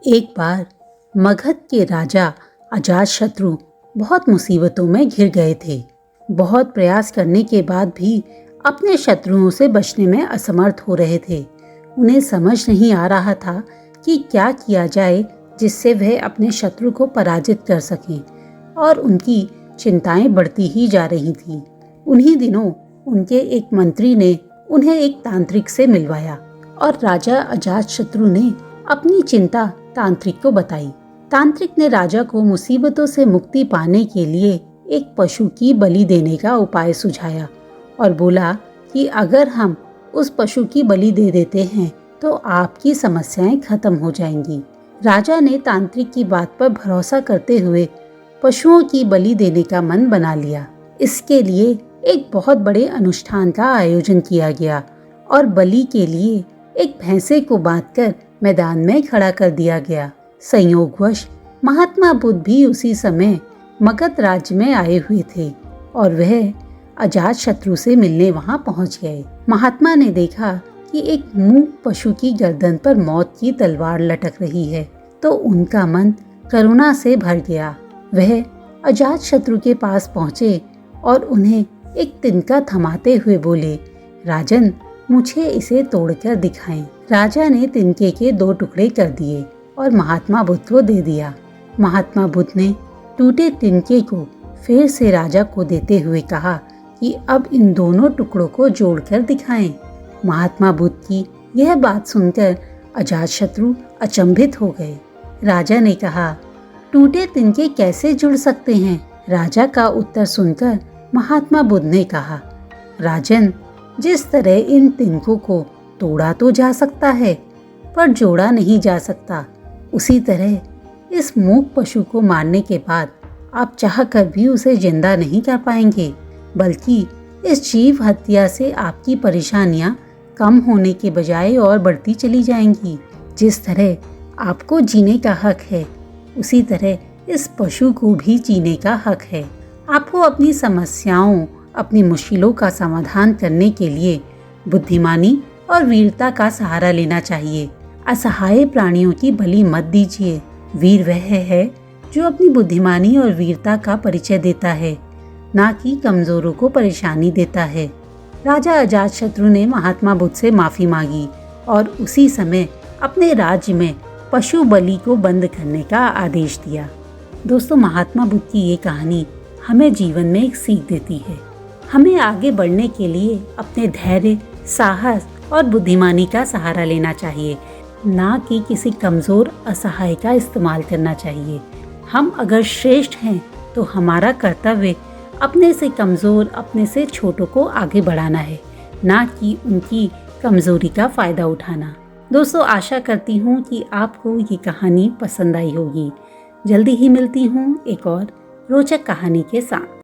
एक बार मगध के राजा अजातशत्रु बहुत मुसीबतों में घिर गए थे। बहुत प्रयास करने के बाद भी अपने शत्रुओं से बचने में असमर्थ हो रहे थे। उन्हें समझ नहीं आ रहा था कि क्या किया जाए जिससे वह अपने शत्रु को पराजित कर सकें, और उनकी चिंताएं बढ़ती ही जा रही थीं। उन्हीं दिनों उनके एक मंत्री ने उन्हें एक तांत्रिक से मिलवाया और राजा अजातशत्रु ने अपनी चिंता तांत्रिक को बताई। तांत्रिक ने राजा को मुसीबतों से मुक्ति पाने के लिए एक पशु की बलि देने का उपाय सुझाया और बोला कि अगर हम उस पशु की बलि दे देते हैं तो आपकी समस्याएं खत्म हो जाएंगी। राजा ने तांत्रिक की बात पर भरोसा करते हुए पशुओं की बलि देने का मन बना लिया। इसके लिए एक बहुत बड़े अनुष्ठान का आयोजन किया गया और बलि के लिए एक भैंसे को बांधकर मैदान में खड़ा कर दिया गया। संयोगवश महात्मा बुद्ध भी उसी समय मगध राज्य में आए हुए थे और वह अजातशत्रु से मिलने वहां पहुंच गए। महात्मा ने देखा कि एक मूक पशु की गर्दन पर मौत की तलवार लटक रही है तो उनका मन करुणा से भर गया। वह अजातशत्रु के पास पहुंचे और उन्हें एक तिनका थमाते हुए बोले, राजन, मुझे इसे तोड़कर दिखाएं। राजा ने तिनके के 2 टुकड़े कर दिए और महात्मा बुद्ध को दे दिया। महात्मा बुद्ध ने टूटे तिनके को फिर से राजा को देते हुए कहा कि अब इन दोनों टुकड़ों को जोड़कर दिखाएं। महात्मा बुद्ध की यह बात सुनकर अजातशत्रु अचंभित हो गए। राजा ने कहा, टूटे तिनके कैसे जुड़ सकते हैं? राजा का उत्तर सुनकर महात्मा बुद्ध ने कहा, राजन, जिस तरह इन तिनकों को तोड़ा तो जा सकता है पर जोड़ा नहीं जा सकता, उसी तरह इस मूक पशु को मारने के बाद आप चाहकर भी उसे जिंदा नहीं कर पाएंगे, बल्कि इस जीव हत्या से आपकी परेशानियां कम होने के बजाय और बढ़ती चली जाएंगी। जिस तरह आपको जीने का हक है, उसी तरह इस पशु को भी जीने का हक है। आपको अपनी समस्याओं, अपनी मुश्किलों का समाधान करने के लिए बुद्धिमानी और वीरता का सहारा लेना चाहिए। असहाय प्राणियों की बलि मत दीजिए। वीर वह है जो अपनी बुद्धिमानी और वीरता का परिचय देता है, ना कि कमजोरों को परेशानी देता है। राजा अजातशत्रु ने महात्मा बुद्ध से माफी मांगी और उसी समय अपने राज्य में पशु बलि को बंद करने का आदेश दिया। दोस्तों, महात्मा बुद्ध की ये कहानी हमें जीवन में एक सीख देती है। हमें आगे बढ़ने के लिए अपने धैर्य, साहस और बुद्धिमानी का सहारा लेना चाहिए, ना कि किसी कमजोर असहाय का इस्तेमाल करना चाहिए। हम अगर श्रेष्ठ हैं तो हमारा कर्तव्य अपने से कमजोर, अपने से छोटों को आगे बढ़ाना है, ना कि उनकी कमजोरी का फायदा उठाना। दोस्तों, आशा करती हूँ कि आपको ये कहानी पसंद आई होगी। जल्दी ही मिलती हूँ एक और रोचक कहानी के साथ।